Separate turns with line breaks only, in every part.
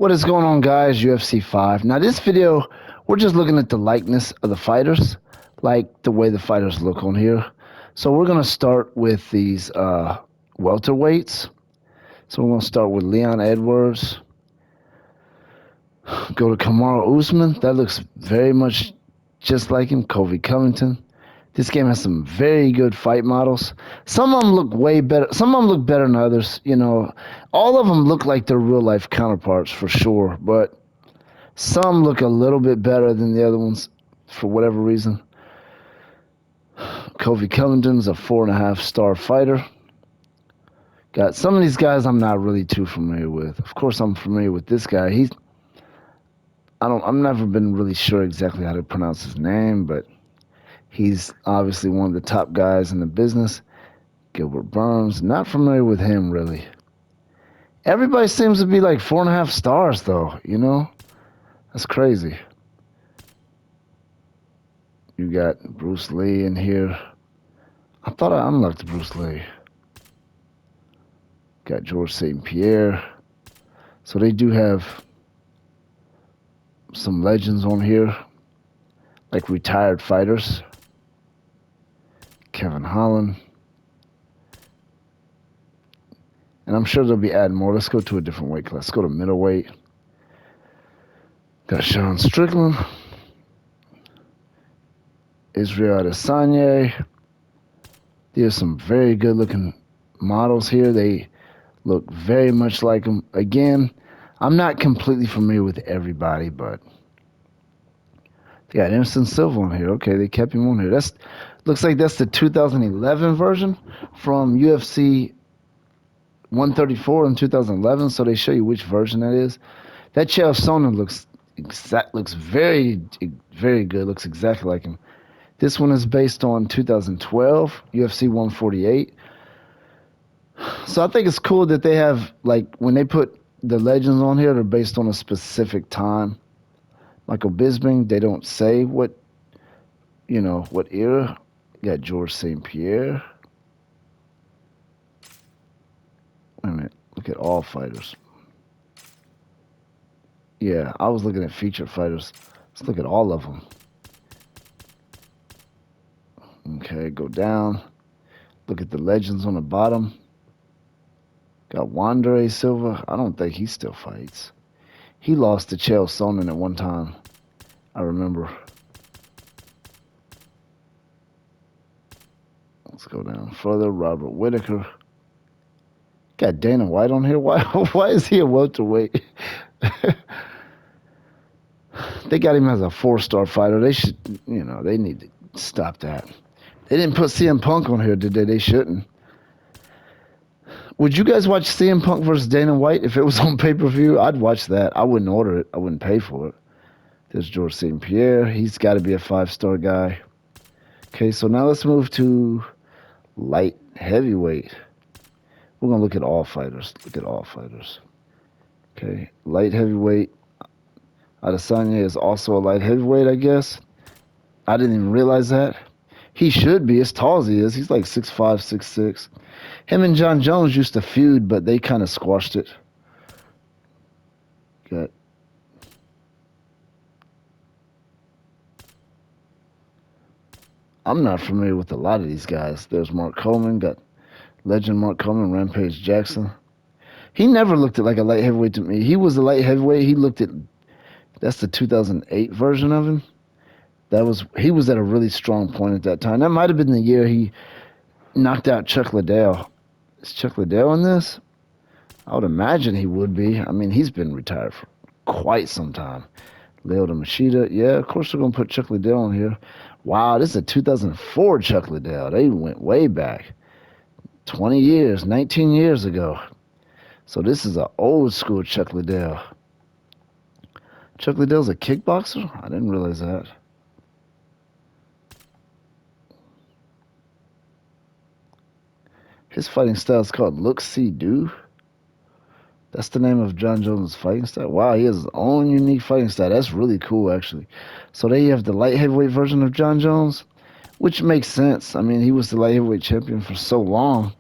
What is going on, guys? UFC 5. Now, this video, we're just looking at the likeness of the fighters, like the way the fighters look on here. So we're going to start with these welterweights. So we're going to start with Leon Edwards. Go to Kamaru Usman. That looks very much just like him. Kobe Covington. This game has some very good fight models. Some of them look way better. Some of them look better than others. You know, all of them look like their real life counterparts for sure. But some look a little bit better than the other ones for whatever reason. Kobe Covington's a 4.5-star fighter. Got some of these guys I'm not really too familiar with. Of course, I'm familiar with this guy. I've never been really sure exactly how to pronounce his name, but he's obviously one of the top guys in the business. Gilbert Burns, not familiar with him really. Everybody seems to be like 4.5 stars though, you know? That's crazy. You got Bruce Lee in here. I thought I unlocked Bruce Lee. Got George St. Pierre. So they do have some legends on here, like retired fighters. Kevin Holland. And I'm sure they'll be adding more. Let's go to a different weight class. Let's go to middleweight. Got Sean Strickland. Israel Adesanya. There's some very good looking models here. They look very much like him. Again, I'm not completely familiar with everybody, but they got Emerson Silva on here. Okay, they kept him on here. Looks like that's the 2011 version from UFC 134 in 2011. So they show you which version that is. That Chael Sonnen looks very, very good. Looks exactly like him. This one is based on 2012 UFC 148. So I think it's cool that they have, like, when they put the legends on here, they're based on a specific time. Michael Bisping, they don't say what era. You got George St. Pierre. Wait a minute. Look at all fighters. Yeah, I was looking at featured fighters. Let's look at all of them. Okay, go down. Look at the legends on the bottom. Got Wanderlei Silva. I don't think he still fights. He lost to Chael Sonnen at one time. I remember. Let's go down further. Robert Whittaker. Got Dana White on here. Why is he a welterweight? They got him as a 4-star fighter. They should, they need to stop that. They didn't put CM Punk on here, did they? They shouldn't. Would you guys watch CM Punk versus Dana White if it was on pay-per-view? I'd watch that. I wouldn't order it. I wouldn't pay for it. There's George St. Pierre. He's got to be a 5-star guy. Okay, so now let's move to light heavyweight. We're going to look at all fighters. Look at all fighters. Okay, light heavyweight. Adesanya is also a light heavyweight, I guess. I didn't even realize that. He should be as tall as he is. He's like 6'5", 6'6". Him and John Jones used to feud, but they kind of squashed it. Got I'm not familiar with a lot of these guys. There's Mark Coleman. Got legend Mark Coleman, Rampage Jackson. He never looked at like a light heavyweight to me. He was a light heavyweight. That's the 2008 version of him. He was at a really strong point at that time. That might have been the year he knocked out Chuck Liddell. Is Chuck Liddell in this? I would imagine he would be. I mean, he's been retired for quite some time. Lyoto Machida. Yeah, of course they're going to put Chuck Liddell in here. Wow, this is a 2004 Chuck Liddell. They went way back. 20 years, 19 years ago. So this is an old school Chuck Liddell. Chuck Liddell's a kickboxer? I didn't realize that. His fighting style is called Look, See, Do. That's the name of John Jones' fighting style. Wow, he has his own unique fighting style. That's really cool, actually. So there you have the light heavyweight version of John Jones, which makes sense. I mean, he was the light heavyweight champion for so long.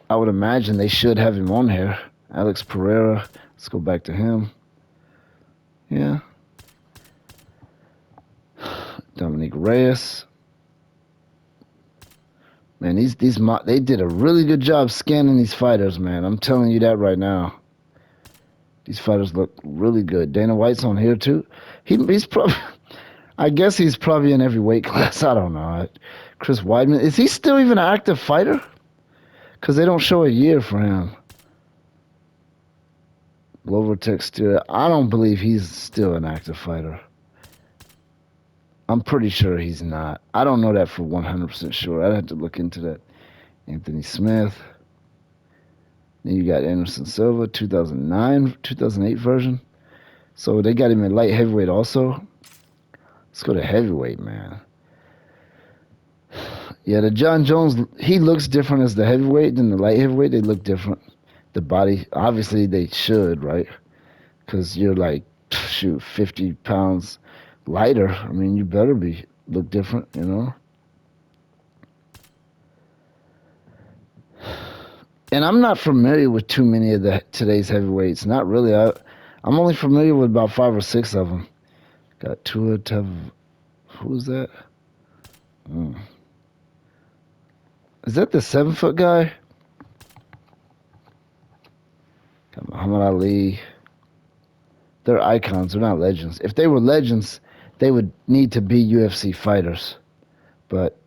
I would imagine they should have him on here. Alex Pereira. Let's go back to him. Yeah. Dominique Reyes. Man, they did a really good job scanning these fighters, man. I'm telling you that right now. These fighters look really good. Dana White's on here too. He's probably, I guess he's probably in every weight class. I don't know. Chris Weidman, is he still even an active fighter? Because they don't show a year for him. Lovertech still, I don't believe he's still an active fighter. I'm pretty sure he's not. I don't know that for 100% sure. I'd have to look into that. Anthony Smith. Then you got Anderson Silva, 2009, 2008 version. So they got him in light heavyweight also. Let's go to heavyweight, man. Yeah, the John Jones, he looks different as the heavyweight than the light heavyweight. They look different. The body, obviously they should, right? Because you're like, shoot, 50 pounds lighter. I mean, you better look different, you know? And I'm not familiar with too many of today's heavyweights. Not really. I'm only familiar with about 5 or 6 of them. Got Tua who's that? Is that the 7-foot guy? Got Muhammad Ali. They're icons. They're not legends. If they were legends, they would need to be UFC fighters. But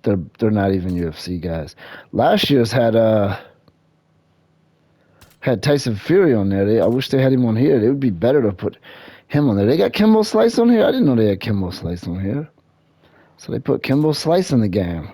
they're not even UFC guys. Last year's had Tyson Fury on there. I wish they had him on here. It would be better to put him on there. They got Kimbo Slice on here? I didn't know they had Kimbo Slice on here. So they put Kimbo Slice in the game.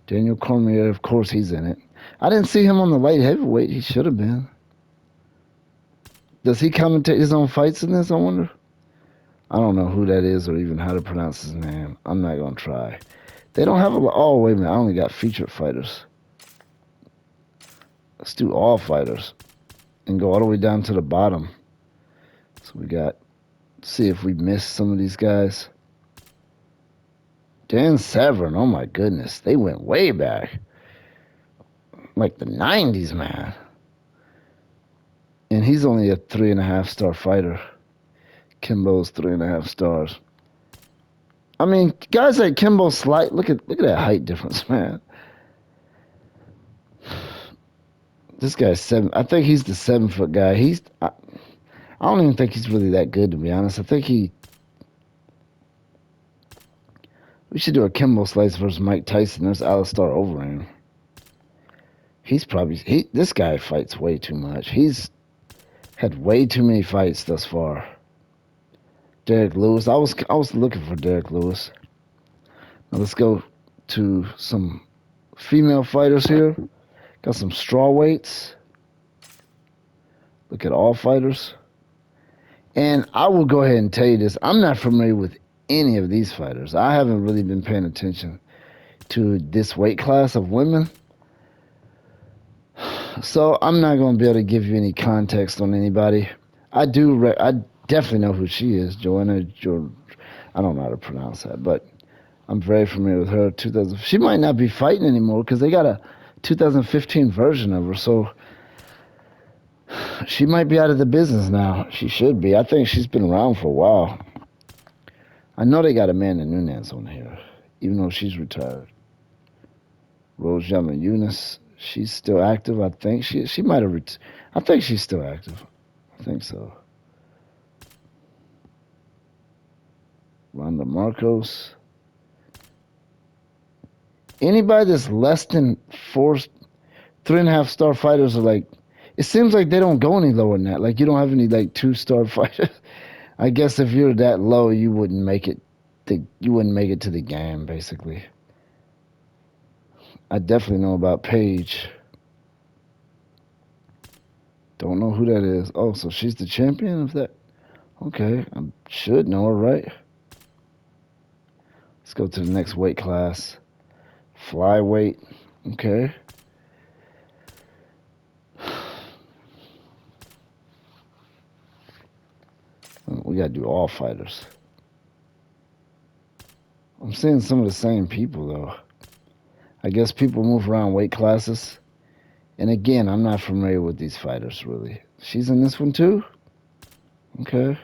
Daniel Cormier, of course, he's in it. I didn't see him on the light heavyweight. He should have been. Does he commentate his own fights in this, I wonder? I don't know who that is or even how to pronounce his name. I'm not going to try. They don't have a lot. Oh, wait a minute. I only got featured fighters. Let's do all fighters and go all the way down to the bottom. So we got, see if we missed some of these guys. Dan Severn, oh my goodness. They went way back. Like the 90s, man. And he's only a 3.5-star fighter. Kimbo's 3.5 stars. I mean, guys like Kimbo Slice, look at that height difference, man. This guy's 7. I think he's the 7-foot guy. I don't even think he's really that good, to be honest. I think we should do a Kimbo Slice versus Mike Tyson. There's Alistair Overeem. This guy fights way too much. He's had way too many fights thus far. Derek Lewis. I was looking for Derek Lewis. Now let's go to some female fighters here. Got some straw weights. Look at all fighters. And I will go ahead and tell you this. I'm not familiar with any of these fighters. I haven't really been paying attention to this weight class of women. So I'm not going to be able to give you any context on anybody. I definitely know who she is, Joanna George. I don't know how to pronounce that, but I'm very familiar with her. She might not be fighting anymore because they got a 2015 version of her, so she might be out of the business now. She should be. I think she's been around for a while. I know they got Amanda Nunes on here, even though she's retired. Rose Namajunas, she's still active. I think she might have. I think she's still active. I think so. Ronda Marcos. Anybody that's less than 3.5-star fighters are like, it seems like they don't go any lower than that. Like you don't have any like 2-star fighters. I guess if you're that low, you wouldn't make it. You wouldn't make it to the game, basically. I definitely know about Paige. Don't know who that is. Oh, so she's the champion of that? Okay, I should know her, right? Let's go to the next weight class. Flyweight. Okay. We gotta do all fighters. I'm seeing some of the same people, though. I guess people move around weight classes. And again, I'm not familiar with these fighters, really. She's in this one, too? Okay.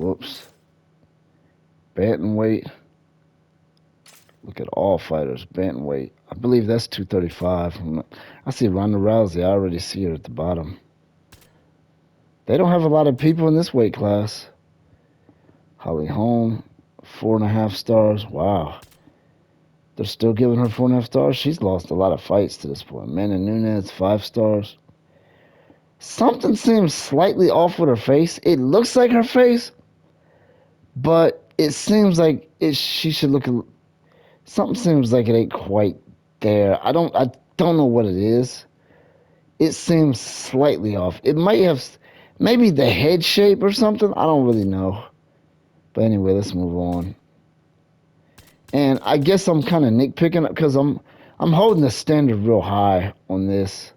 Whoops. Bantamweight. Look at all fighters. Bantamweight. I believe that's 235. I see Ronda Rousey. I already see her at the bottom. They don't have a lot of people in this weight class. Holly Holm, 4.5 stars. Wow. They're still giving her 4.5 stars. She's lost a lot of fights to this point. Amanda Nunes, 5 stars. Something seems slightly off with her face. It looks like her face, but it seems like she should look. Something seems like it ain't quite there. I don't know what it is. It seems slightly off. It might have, maybe the head shape or something. I don't really know. But anyway, let's move on. And I guess I'm kind of nitpicking because I'm holding the standard real high on this.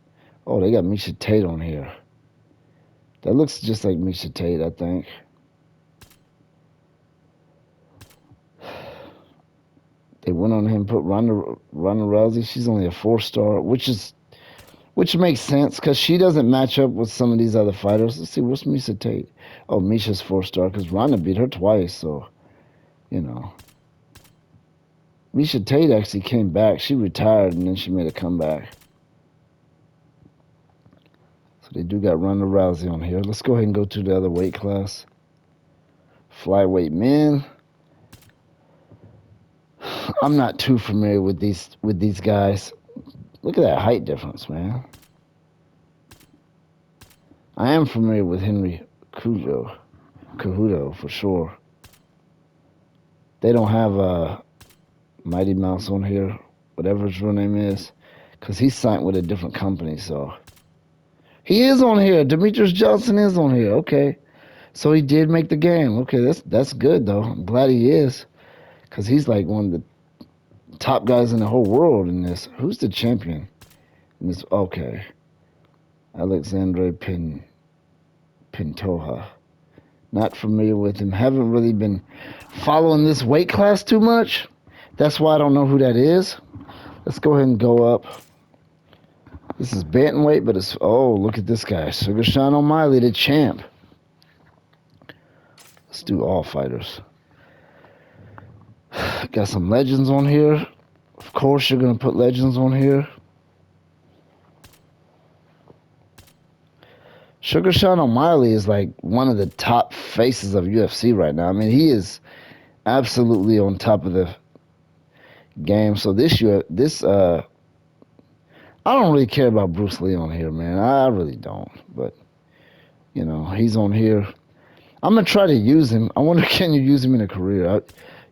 Oh, they got Miesha Tate on here. That looks just like Miesha Tate, I think. They went on him and put Ronda Rousey. She's only a 4-star, which makes sense because she doesn't match up with some of these other fighters. Let's see, what's Miesha Tate? Oh, Miesha's 4-star because Ronda beat her twice, so, you know. Miesha Tate actually came back. She retired, and then she made a comeback. So they do got Ronda Rousey on here. Let's go ahead and go to the other weight class. Flyweight men. I'm not too familiar with these guys. Look at that height difference, man. I am familiar with Henry Cejudo for sure. They don't have a Mighty Mouse on here, whatever his real name is, because he's signed with a different company, so. He is on here. Demetrius Johnson is on here. Okay. So he did make the game. Okay, that's good, though. I'm glad he is, because he's like one of the top guys in the whole world in this. Who's the champion in this? Okay. Alexandre Pintoja. Not familiar with him. Haven't really been following this weight class too much. That's why I don't know who that is. Let's go ahead and go up. This is Bantamweight, but it's... Oh, look at this guy. Sugar Sean O'Malley, the champ. Let's do all fighters. Got some legends on here. Of course, you're going to put legends on here. Sugar Sean O'Malley is like one of the top faces of UFC right now. I mean, he is absolutely on top of the game. So I don't really care about Bruce Lee on here, man. I really don't. But, you know, he's on here. I'm going to try to use him. I wonder, can you use him in a career?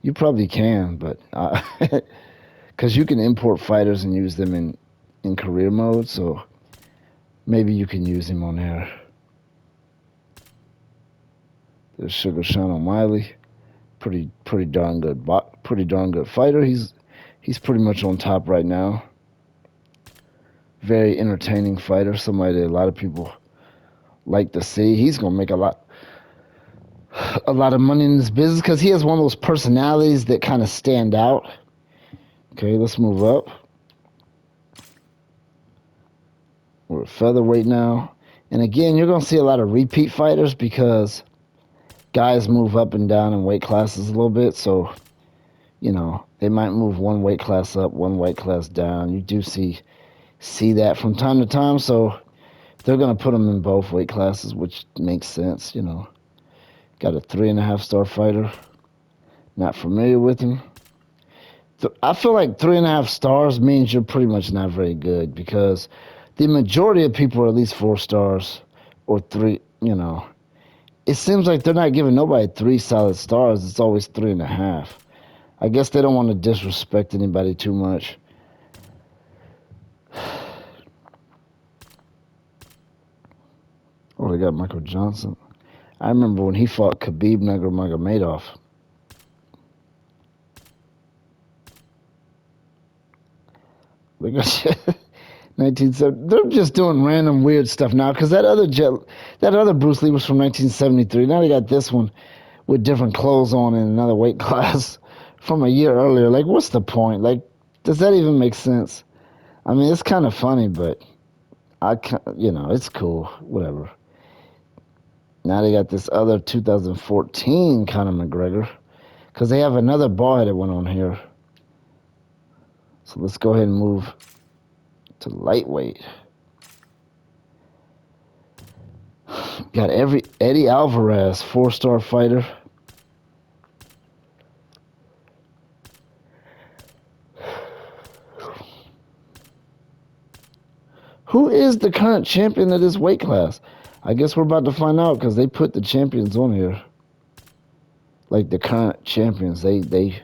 You probably can, but... Because you can import fighters and use them in career mode, so maybe you can use him on there. There's Sugar Sean O'Malley. Pretty darn good fighter. He's pretty much on top right now. Very entertaining fighter. Somebody that a lot of people like to see. He's gonna make a lot of money in this business because he has one of those personalities that kind of stand out. Okay, let's move up. We're at featherweight now. And again, you're gonna see a lot of repeat fighters because guys move up and down in weight classes a little bit, so, you know, they might move one weight class up, one weight class down. You do see that from time to time, so they're going to put them in both weight classes, which makes sense, you know. Got a 3.5-star fighter. Not familiar with him. I feel like 3.5 stars means you're pretty much not very good because the majority of people are at least 4 stars or 3, you know. It seems like they're not giving nobody 3 solid stars. It's always 3.5. I guess they don't want to disrespect anybody too much. Oh, they got Michael Johnson. I remember when he fought Khabib Nurmagomedov. They got 1970. They're just doing random weird stuff now because that other Bruce Lee was from 1973. Now they got this one with different clothes on in another weight class from a year earlier. Like, what's the point? Like, does that even make sense? I mean, it's kind of funny, but you know, it's cool. Whatever. Now they got this other 2014 Conor McGregor. Because they have another ball-headed one on here. So let's go ahead and move to lightweight. Got Eddie Alvarez, 4-star fighter. Who is the current champion of this weight class? I guess we're about to find out because they put the champions on here. Like the current champions, they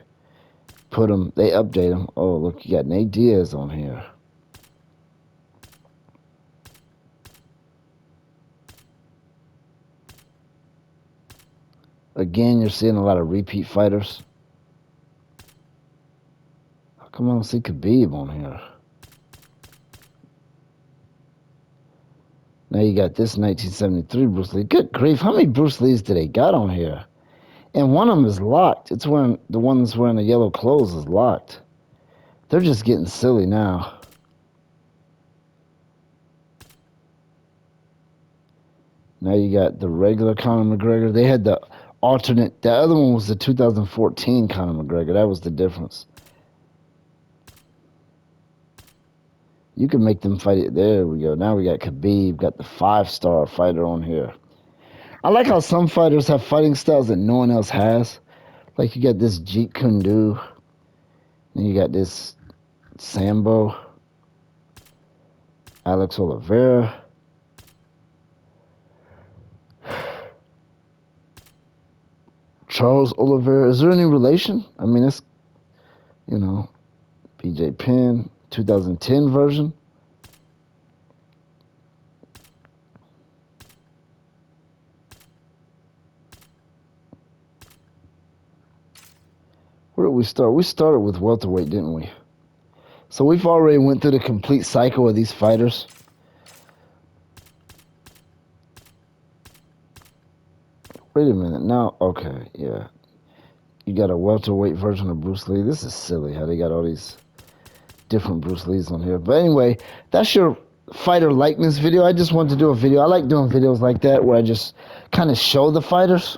put them, they update them. Oh, look, you got Nate Diaz on here. Again, you're seeing a lot of repeat fighters. How come I don't see Khabib on here? Now you got this 1973 Bruce Lee. Good grief, how many Bruce Lees do they got on here? And one of them is locked. It's when the one that's wearing the yellow clothes is locked. They're just getting silly now. Now you got the regular Conor McGregor. They had the alternate. The other one was the 2014 Conor McGregor. That was the difference. You can make them fight it. There we go. Now we got Khabib. Got the 5-star fighter on here. I like how some fighters have fighting styles that no one else has. Like you got this Jeet Kune Do. And you got this Sambo. Alex Oliveira. Charles Oliveira. Is there any relation? I mean, it's, you know, BJ Penn, 2010 version. Where did we start? We started with welterweight, didn't we? So we've already went through the complete cycle of these fighters. Wait a minute. Now, okay, yeah. You got a welterweight version of Bruce Lee. This is silly how they got all these different Bruce Lees on here. But anyway, that's your fighter likeness video. I just wanted to do a video. I like doing videos like that where I just kind of show the fighters.